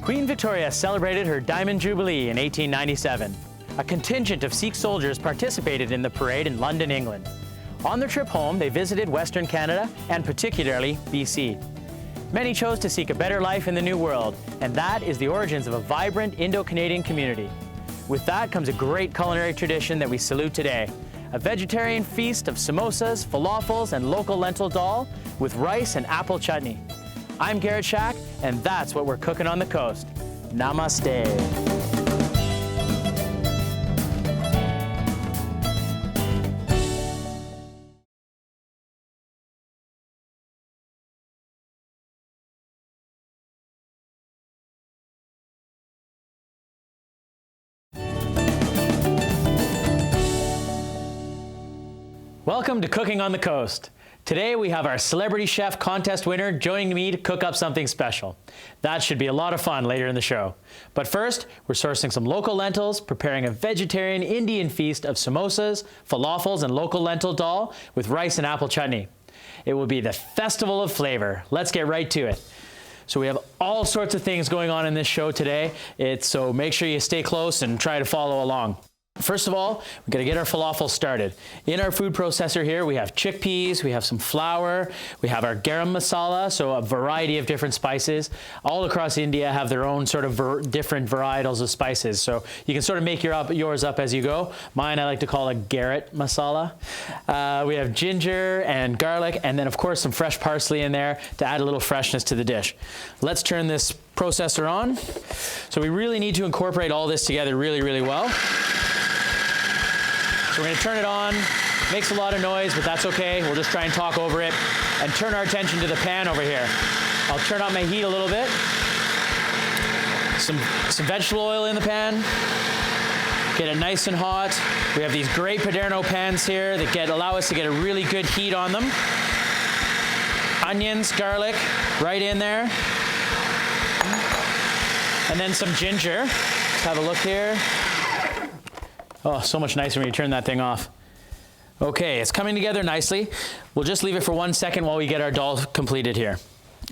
Queen Victoria celebrated her Diamond Jubilee in 1897. A contingent of Sikh soldiers participated in the parade in London, England. On their trip home, they visited Western Canada and particularly BC. Many chose to seek a better life in the New World, and that is the origins of a vibrant Indo-Canadian community. With that comes a great culinary tradition that we salute today, a vegetarian feast of samosas, falafals, and local lentil dahl with rice and apple chutney. I'm Garret Schack, and that's what we're cooking on the coast. Namaste. Welcome to Cooking on the Coast. Today we have our celebrity chef contest winner joining me to cook up something special. That should be a lot of fun later in the show. But first, we're sourcing some local lentils, preparing a vegetarian Indian feast of samosas, falafals, and local lentil dahl with rice and apple chutney. It will be the festival of flavor. Let's get right to it. So we have all sorts of things going on in this show today, so make sure you stay close and try to follow along. First of all, we've got to get our falafel started. In our food processor here, we have chickpeas, we have some flour, we have our garam masala, so a variety of different spices. All across India have their own sort of different varietals of spices, so you can sort of make yours up as you go. Mine I like to call a Garret masala. We have ginger and garlic, and then of course some fresh parsley in there to add a little freshness to the dish. Let's turn this processor on. So we really need to incorporate all this together really, really well. So we're going to turn it on. Makes a lot of noise, but that's okay. We'll just try and talk over it and turn our attention to the pan over here. I'll turn up my heat a little bit. Some vegetable oil in the pan. Get it nice and hot. We have these great Paderno pans here that allow us to get a really good heat on them. Onions, garlic, right in there. And then some ginger. Let's have a look here. Oh, so much nicer when you turn that thing off. Okay, it's coming together nicely. We'll just leave it for 1 second while we get our dahl completed here.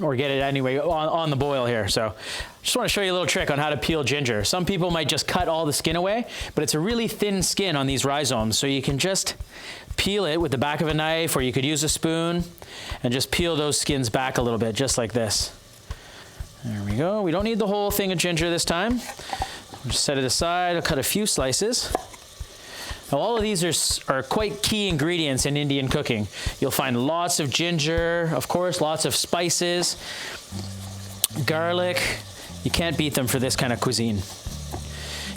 Or get it anyway on the boil here. So just want to show you a little trick on how to peel ginger. Some people might just cut all the skin away, but it's a really thin skin on these rhizomes. So you can just peel it with the back of a knife, or you could use a spoon and just peel those skins back a little bit, just like this. There we go. We don't need the whole thing of ginger this time. Just set it aside. I'll cut a few slices. Now all of these are quite key ingredients in Indian cooking. You'll find lots of ginger, of course, lots of spices, garlic. You can't beat them for this kind of cuisine.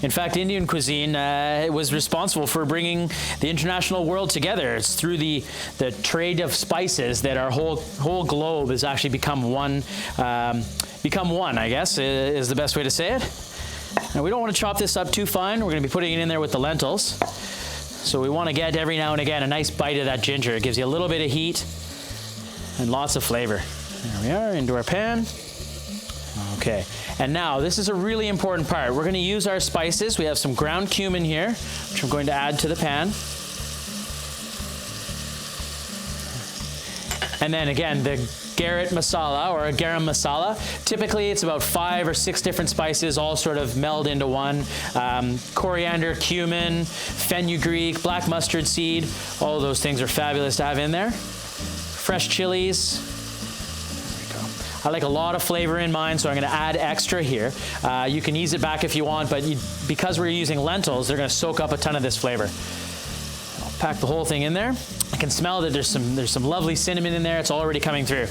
In fact, Indian cuisine was responsible for bringing the international world together. It's through the trade of spices that our whole globe has actually become one, I guess, is the best way to say it. Now we don't want to chop this up too fine. We're going to be putting it in there with the lentils. So we want to get every now and again a nice bite of that ginger. It gives you a little bit of heat and lots of flavor. There we are, into our pan. Okay, and now this is a really important part. We're going to use our spices. We have some ground cumin here, which I'm going to add to the pan. And then again, the Garret masala or a garam masala. Typically it's about 5 or 6 different spices all sort of meld into one. Coriander, cumin, fenugreek, black mustard seed, all of those things are fabulous to have in there. Fresh chilies. There we go. I like a lot of flavor in mine, so I'm going to add extra here. You can ease it back if you want, but because we're using lentils, they're going to soak up a ton of this flavor. I'll pack the whole thing in there. I can smell that there's some lovely cinnamon in there. It's already coming through.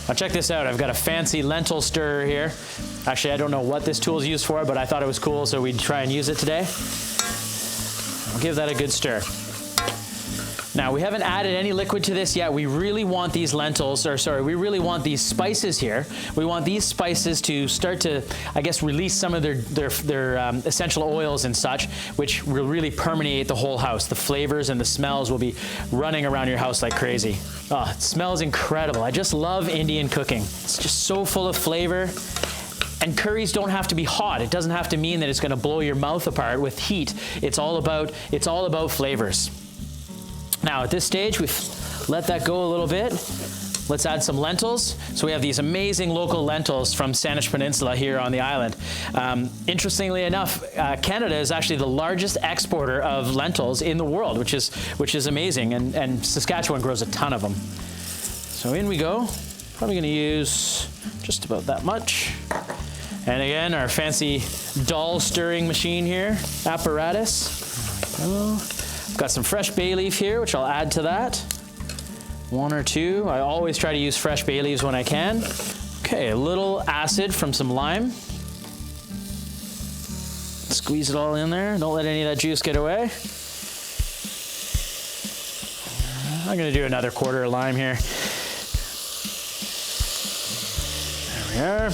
Now check this out. I've got a fancy lentil stirrer here. Actually, I don't know what this tool is used for, but I thought it was cool, so we'd try and use it today. I'll give that a good stir. Now, we haven't added any liquid to this yet. We really want these we really want these spices here. We want these spices to start to, I guess, release some of their essential oils and such, which will really permeate the whole house. The flavors and the smells will be running around your house like crazy. Oh, it smells incredible. I just love Indian cooking. It's just so full of flavor. And curries don't have to be hot. It doesn't have to mean that it's going to blow your mouth apart with heat. It's all about flavors. Now at this stage, we've let that go a little bit. let's add some lentils. So we have these amazing local lentils from Saanich Peninsula here on the island. Interestingly enough, Canada is actually the largest exporter of lentils in the world, which is amazing, and Saskatchewan grows a ton of them. So in we go. Probably going to use just about that much. And again, our fancy dahl stirring machine here, apparatus. There we go. I've got some fresh bay leaf here, which I'll add to that. 1 or 2. I always try to use fresh bay leaves when I can. Okay, a little acid from some lime. Squeeze it all in there. Don't let any of that juice get away. I'm going to do another quarter of lime here. There we are.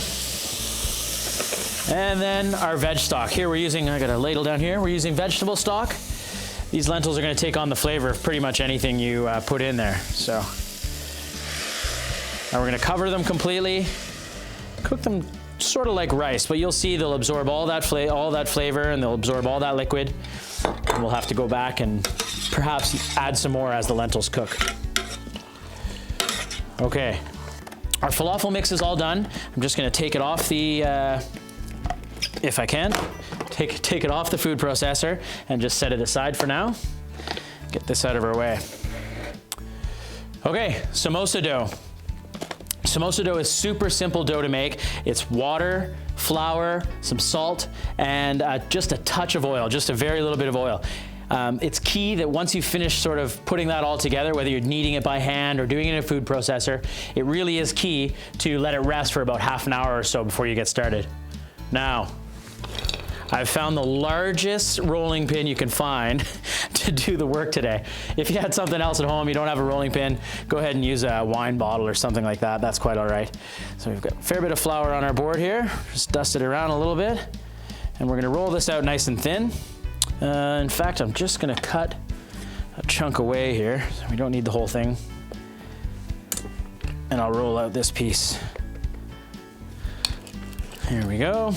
And then our veg stock. Here we're using, I got a ladle down here. We're using vegetable stock. These lentils are going to take on the flavor of pretty much anything you put in there. So now we're going to cover them completely, cook them sort of like rice, but you'll see they'll absorb all that flavor and they'll absorb all that liquid. And we'll have to go back and perhaps add some more as the lentils cook. Okay, our falafel mix is all done. I'm just going to take it off the, if I can. Take it off the food processor and just set it aside for now. Get this out of our way. Okay, samosa dough. Samosa dough is super simple dough to make. It's water, flour, some salt, and just a touch of oil, just a very little bit of oil. It's key that once you finish sort of putting that all together, whether you're kneading it by hand or doing it in a food processor, it really is key to let it rest for about half an hour or so before you get started. Now, I've found the largest rolling pin you can find to do the work today. If you had something else at home, you don't have a rolling pin, go ahead and use a wine bottle or something like that. That's quite all right. So we've got a fair bit of flour on our board here. Just dust it around a little bit. And we're gonna roll this out nice and thin. In fact, I'm just gonna cut a chunk away here. So we don't need the whole thing. And I'll roll out this piece. Here we go.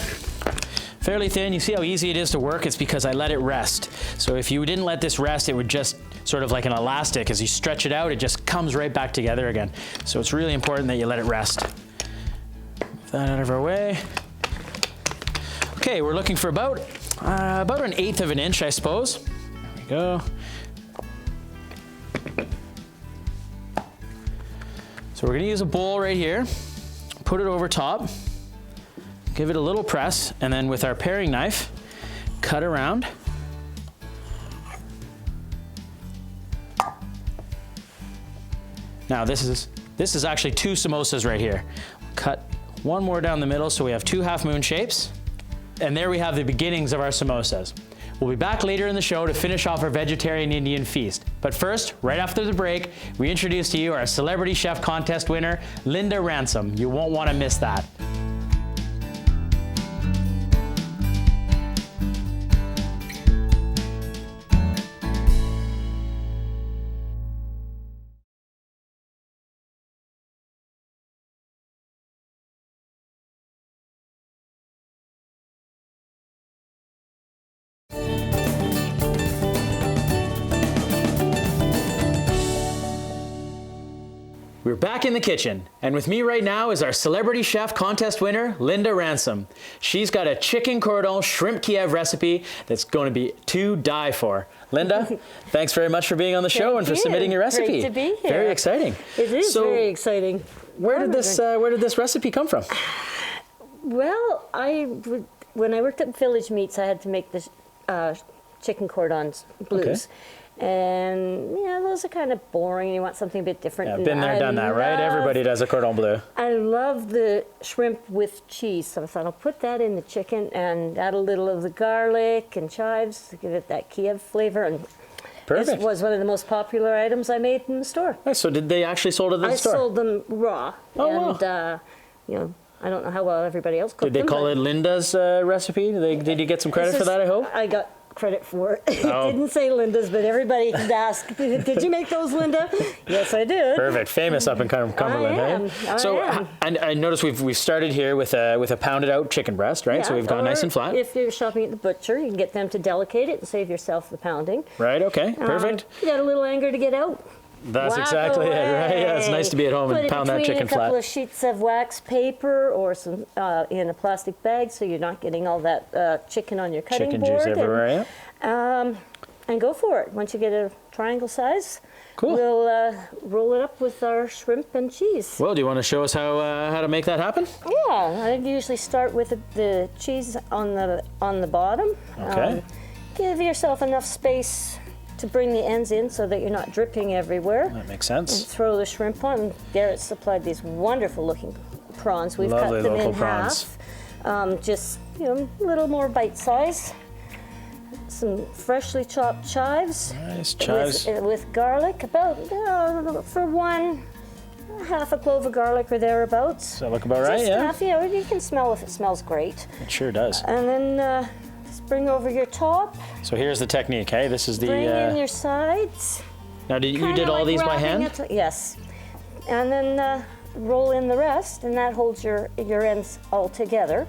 Fairly thin. You see how easy it is to work? It's because I let it rest. So if you didn't let this rest, it would just sort of like an elastic. As you stretch it out, it just comes right back together again. So it's really important that you let it rest. Move that out of our way. Okay, we're looking for about 1/8 of an inch, I suppose. There we go. So we're gonna use a bowl right here. Put it over top. Give it a little press, and then with our paring knife, cut around. Now this is actually 2 samosas right here. Cut one more down the middle so we have 2 half moon shapes. And there we have the beginnings of our samosas. We'll be back later in the show to finish off our vegetarian Indian feast. But first, right after the break, we introduce to you our Celebrity Chef Contest winner, Linda Ransome. You won't want to miss that. We're back in the kitchen, and with me right now is our Celebrity Chef Contest winner, Linda Ransome. She's got a chicken cordon shrimp Kiev recipe that's going to be to die for. Linda, thanks very much for being on the show and for submitting your recipe. Great to be here. Very exciting. It is very exciting. Where did this recipe come from? Well, when I worked at Village Meats, I had to make this chicken cordons blues. Okay. And, you know, those are kind of boring. You want something a bit different. Yeah, been there, done that, right? Everybody does a cordon bleu. I love the shrimp with cheese, so I thought I'll put that in the chicken and add a little of the garlic and chives to give it that Kiev flavor. And perfect. This was one of the most popular items I made in the store. Nice. So did they actually sold it at the store? I sold them raw. Oh, and, wow. You know, I don't know how well everybody else cooked them. Did they call it Linda's recipe? Did you get some credit for that, I hope? I got credit for it. Oh. It didn't say Linda's, but everybody asked, did you make those, Linda? Yes, I did. Perfect. Famous up in Cumberland, I am. I noticed we've started here with a pounded out chicken breast, right? Yeah, so we've gone nice and flat. If you're shopping at the butcher, you can get them to delicate it and save yourself the pounding. Right, okay, perfect. You got a little anger to get out. That's Whack exactly it, right? Yeah, it's nice to be at home and pound that chicken Put it between a couple flat. of sheets of wax paper or some in a plastic bag, so you're not getting all that chicken on your cutting Chicken board. juice everywhere, yeah. And go for it. Once you get a triangle size, Cool. we'll roll it up with our shrimp and cheese. Well, do you want to show us how to make that happen? Yeah, I usually start with the cheese on the bottom. Okay. Give yourself enough space to bring the ends in so that you're not dripping everywhere. That makes And sense. throw the shrimp on. Garrett supplied these wonderful looking prawns. We've Lovely cut them local in prawns. half, just a little more bite size. Some freshly chopped chives. Nice chives. With garlic, about for one, half a clove of garlic or thereabouts. Does that look about right? Just Yeah. half, you can smell if it smells great. It sure does. And then just bring over your top, So here's the technique, hey? This is the. bring in your sides. Now, you Kinda did all like these by wrapping hand? it- yes. And then roll in the rest, and that holds your ends all together.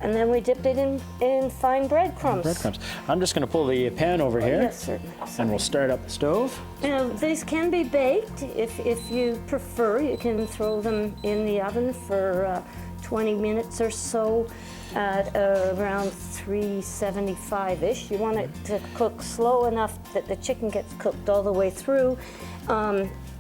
And then we dipped it in fine breadcrumbs. Breadcrumbs. I'm just going to pull the pan over here, Yes, certainly. and we'll start up the stove. Now, these can be baked if you prefer. You can throw them in the oven for 20 minutes or so at around 375-ish. You want it to cook slow enough that the chicken gets cooked all the way through.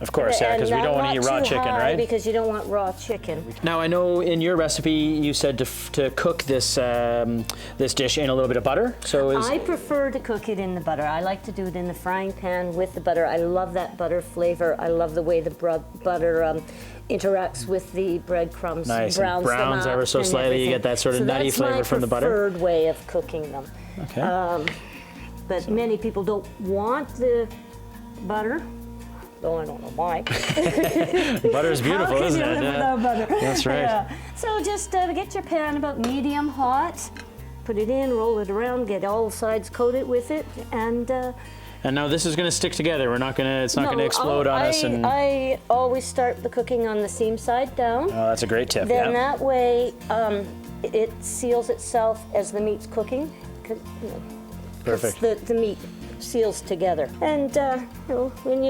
Of course, yeah, because we don't want to eat raw chicken, right? Because you don't want raw chicken. Now, I know in your recipe you said to cook this this dish in a little bit of butter. So I prefer to cook it in the butter. I like to do it in the frying pan with the butter. I love that butter flavor. I love the way the butter interacts with the breadcrumbs. Nice, and browns ever so slightly. You get that sort of nutty flavor from the butter. That's my preferred way of cooking them. Okay. But many people don't want the butter. Though I don't know why. Butter is beautiful, How can isn't you it? live without butter? That's right. Yeah. So just get your pan about medium hot, put it in, roll it around, get all sides coated with it, and And now this is going to stick together. We're not going to. It's not going to explode on us. And I always start the cooking on the seam side down. oh, that's a great tip. Then Yeah. that way it seals itself as the meat's cooking. 'Cause, Perfect. The meat seals together. And when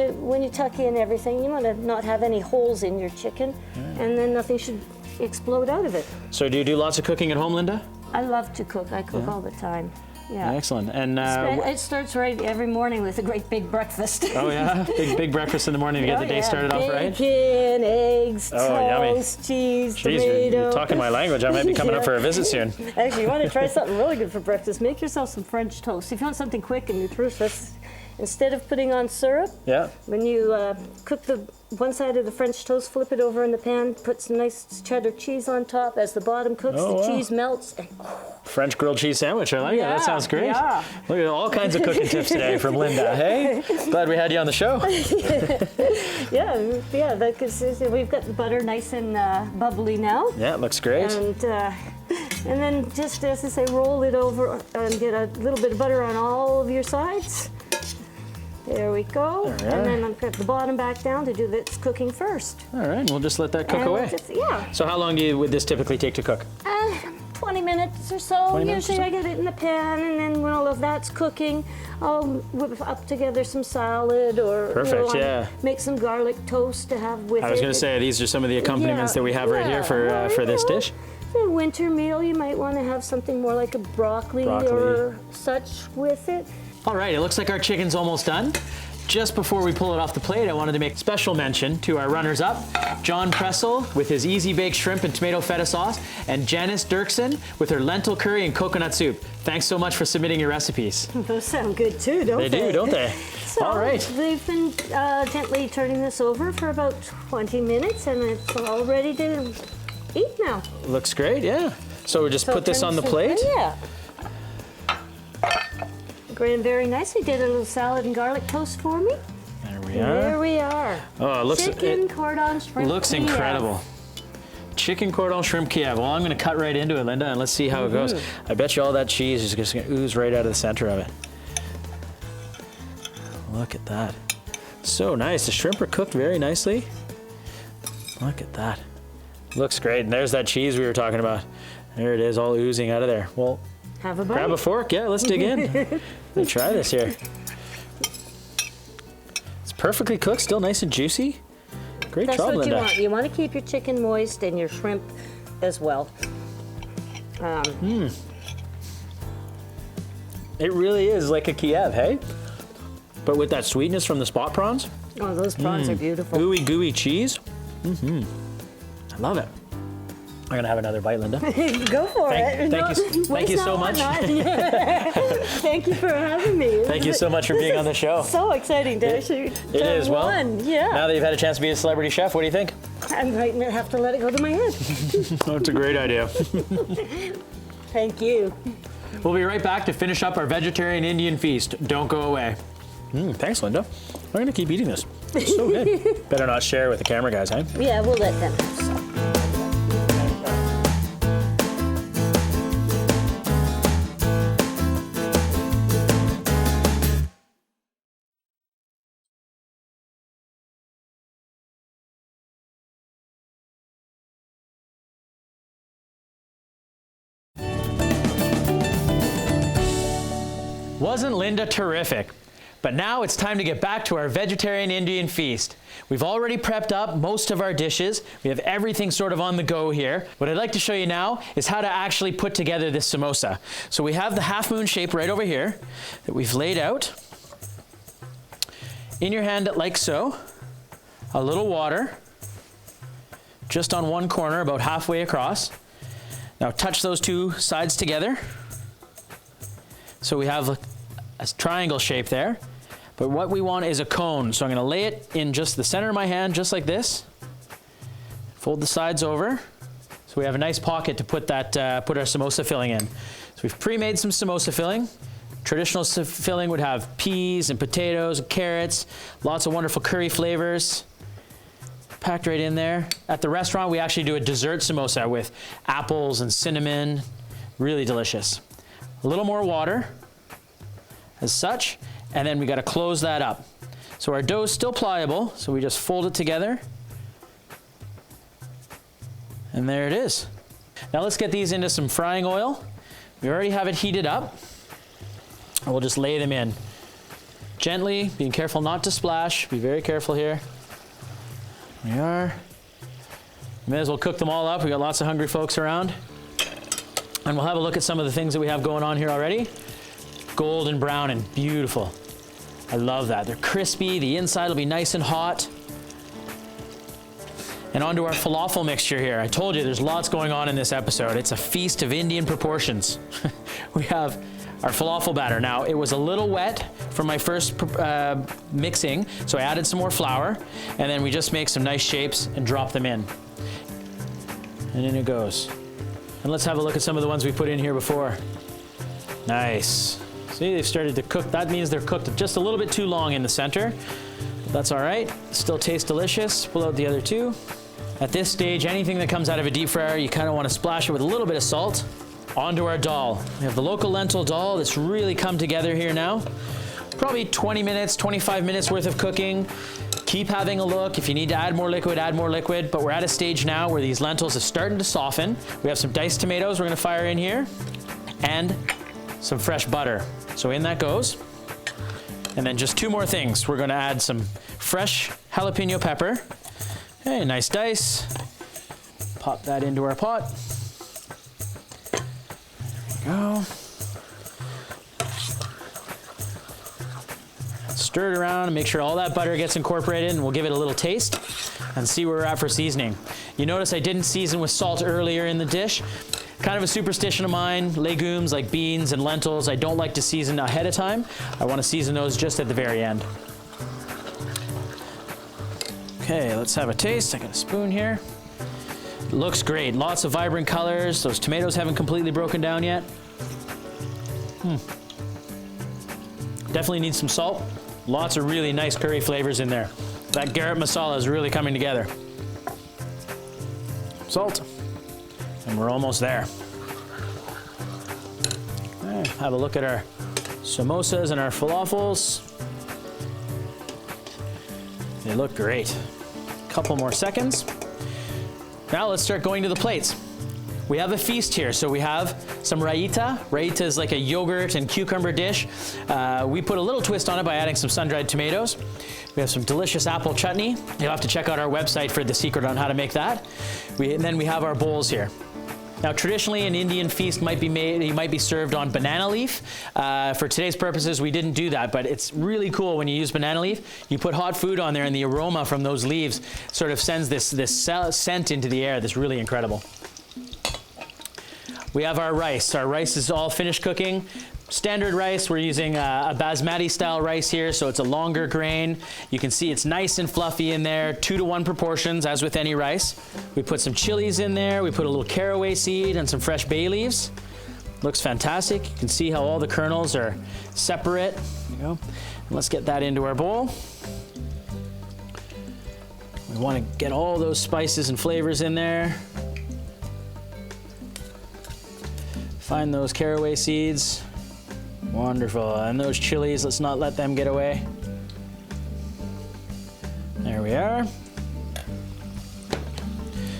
you tuck in everything, you want to not have any holes in your chicken, and then nothing should explode out of it. So do you do lots of cooking at home, Linda? I love to cook. I cook all the time. Yeah. Excellent. And It starts right every morning with a great big breakfast. oh yeah, big breakfast in the morning to get the day started off right. Bacon, eggs, Oh, yummy. toast, cheese, Jeez, tomato. you're talking my language. I might be coming up for a visit soon. Actually, you want to try something really good for breakfast, make yourself some French toast. If you want something quick and nutritious, instead of putting on syrup, Yeah. when you cook the one side of the French toast, flip it over in the pan, put some nice cheddar cheese on top. As the bottom cooks, Oh, the wow. cheese melts. And French grilled cheese sandwich. I like it. Yeah, That sounds great. yeah. Look at all kinds of cooking tips today from Linda. Hey, glad we had you on the show. yeah, because we've got the butter nice and bubbly now. Yeah, it looks great. And then just, as I say, roll it over and get a little bit of butter on all of your sides. There we go. There we are. And then I'll put the bottom back down to do this cooking first. All right, we'll just let that cook And away. yeah, So how long would this typically take to cook? 20 minutes or so. 20 minutes or Usually so? I get it in the pan, and then when all of that's cooking, I'll whip up together some salad or Perfect, yeah. make some garlic toast to have with it. I was going to say these are some of the accompaniments Yeah, that we have right here yeah. for this Well, dish. For a winter meal, you might want to have something more like a broccoli. or such with it. All right, it looks like our chicken's almost done. Just before we pull it off the plate, I wanted to make special mention to our runners-up, John Pressel with his easy baked shrimp and tomato feta sauce, and Janice Dirksen with her lentil curry and coconut soup. Thanks so much for submitting your recipes. Those sound good too, don't they? They do, don't they? So All right. They've been gently turning this over for about 20 minutes, and it's all ready to eat now. Looks great, yeah. So we just So put this turn on the this- plate? Yeah. Grained very nicely. Did a little salad and garlic toast for me. There we There are. we are. Oh, it looks, Chicken cordon shrimp. looks Kiev. incredible. Chicken cordon shrimp Kiev. Well, I'm going to cut right into it, Linda, and let's see how it goes. I bet you all that cheese is just going to ooze right out of the center of it. Look at that. So nice. The shrimp are cooked very nicely. Look at that. Looks great. And there's that cheese we were talking about. There it is, all oozing out of there. Well, Have a bite. grab a fork. Yeah, let's dig in. Let me try this here. It's perfectly cooked, still nice and juicy. Great That's job, what Linda. you want. You want to keep your chicken moist and your shrimp as well. It really is like a Kiev, hey? But with that sweetness from the spot prawns. Oh, those prawns are beautiful. Gooey cheese. I love it. I'm gonna have another bite, Linda. Go for it. Thank you so much. Thank you for having me. Thank you so much for being on the show. So exciting to actually It is. Well, yeah. now that you've had a chance to be a celebrity chef, what do you think? I'm right and have to let it go to my head. That's a great idea. Thank you. We'll be right back to finish up our vegetarian Indian feast. Don't go away. Thanks, Linda. I'm gonna keep eating this. It's so good. Better not share with the camera guys, hey? Yeah, we'll let them have some. Wasn't Linda terrific? But now it's time to get back to our vegetarian Indian feast. We've already prepped up most of our dishes. We have everything sort of on the go here. What I'd like to show you now is how to actually put together this samosa. So we have the half moon shape right over here that we've laid out. In your hand like so, a little water, just on one corner, about halfway across. Now touch those two sides together. So we have a triangle shape there. But what we want is a cone. So I'm gonna lay it in just the center of my hand, just like this. Fold the sides over. So we have a nice pocket to put that, put our samosa filling in. So we've pre-made some samosa filling. Traditional filling would have peas and potatoes and carrots, lots of wonderful curry flavors. Packed right in there. At the restaurant, we actually do a dessert samosa with apples and cinnamon. Really delicious. A little more water, as such, and then we got to close that up. So our dough is still pliable, so we just fold it together. And there it is. Now let's get these into some frying oil. We already have it heated up. And we'll just lay them in. Gently, being careful not to splash. Be very careful here. There we are. May as well cook them all up. We got lots of hungry folks around. And we'll have a look at some of the things that we have going on here already. Golden brown and beautiful. I love that. They're crispy. The inside will be nice and hot. And onto our falafel mixture here. I told you there's lots going on in this episode. It's a feast of Indian proportions. We have our falafel batter. Now, it was a little wet from my first mixing, so I added some more flour, and then we just make some nice shapes and drop them in. And in it goes. And let's have a look at some of the ones we put in here before. Nice. See, they've started to cook. That means they're cooked just a little bit too long in the center. But that's all right. Still tastes delicious. Pull out the other two. At this stage, anything that comes out of a deep fryer, you kind of want to splash it with a little bit of salt. Onto our dahl. We have the local lentil dahl that's really come together here now. Probably 20 minutes, 25 minutes worth of cooking. Keep having a look. If you need to add more liquid, add more liquid. But we're at a stage now where these lentils are starting to soften. We have some diced tomatoes we're going to fire in here. And some fresh butter. So in that goes. And then just two more things. We're going to add some fresh jalapeno pepper. Okay, nice dice. Pop that into our pot. There we go. Stir it around and make sure all that butter gets incorporated, and we'll give it a little taste and see where we're at for seasoning. You notice I didn't season with salt earlier in the dish. Kind of a superstition of mine. Legumes like beans and lentils, I don't like to season ahead of time. I want to season those just at the very end. Okay, let's have a taste. I got a spoon here. Looks great. Lots of vibrant colors. Those tomatoes haven't completely broken down yet. Definitely need some salt. Lots of really nice curry flavors in there. That Garret masala is really coming together. Salt. And we're almost there. Okay, have a look at our samosas and our falafels. They look great. Couple more seconds. Now let's start going to the plates. We have a feast here, so we have some raita. Raita is like a yogurt and cucumber dish. We put a little twist on it by adding some sun-dried tomatoes. We have some delicious apple chutney. You'll have to check out our website for the secret on how to make that. And then we have our bowls here. Now, traditionally, an Indian feast might be served on banana leaf. For today's purposes, we didn't do that, but it's really cool when you use banana leaf. You put hot food on there, and the aroma from those leaves sort of sends this scent into the air that's really incredible. We have our rice. Our rice is all finished cooking. Standard rice, we're using a basmati style rice here, so it's a longer grain. You can see it's nice and fluffy in there, 2-to-1 proportions, as with any rice. We put some chilies in there, we put a little caraway seed and some fresh bay leaves. Looks fantastic. You can see how all the kernels are separate. There you go. And let's get that into our bowl. We want to get all those spices and flavors in there. Find those caraway seeds. Wonderful. And those chilies, let's not let them get away. There we are.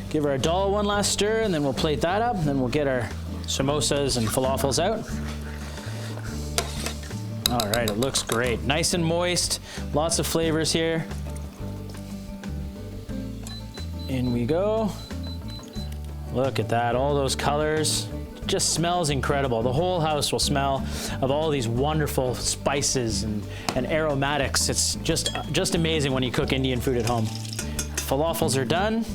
Give our dahl one last stir, and then we'll plate that up. And then we'll get our samosas and falafels out. All right, it looks great. Nice and moist. Lots of flavors here. In we go. Look at that, all those colors. Just smells incredible. The whole house will smell of all these wonderful spices and aromatics. It's just amazing when you cook Indian food at home. Falafels are done.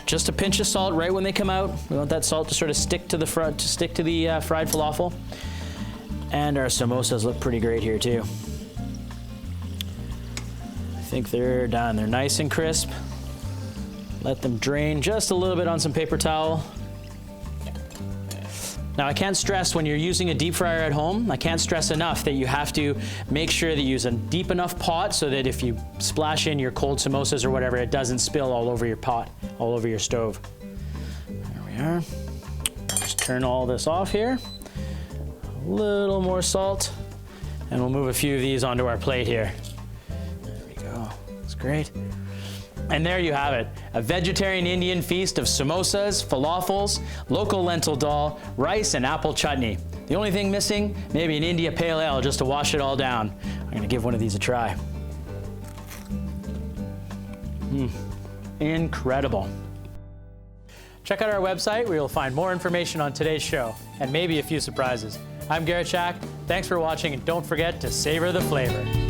Just a pinch of salt right when they come out. We want that salt to sort of stick to the fried falafel. And our samosas look pretty great here too. I think they're done. They're nice and crisp. Let them drain just a little bit on some paper towel. Now, I can't stress when you're using a deep fryer at home, I can't stress enough that you have to make sure that you use a deep enough pot so that if you splash in your cold samosas or whatever, it doesn't spill all over your pot, all over your stove. There we are. Just turn all this off here. A little more salt, and we'll move a few of these onto our plate here. There we go. That's great. And there you have it, a vegetarian Indian feast of samosas, falafels, local lentil dahl, rice, and apple chutney. The only thing missing, maybe an India Pale Ale just to wash it all down. I'm gonna give one of these a try. Incredible. Check out our website where you'll find more information on today's show and maybe a few surprises. I'm Garret Schack. Thanks for watching, and don't forget to savor the flavor.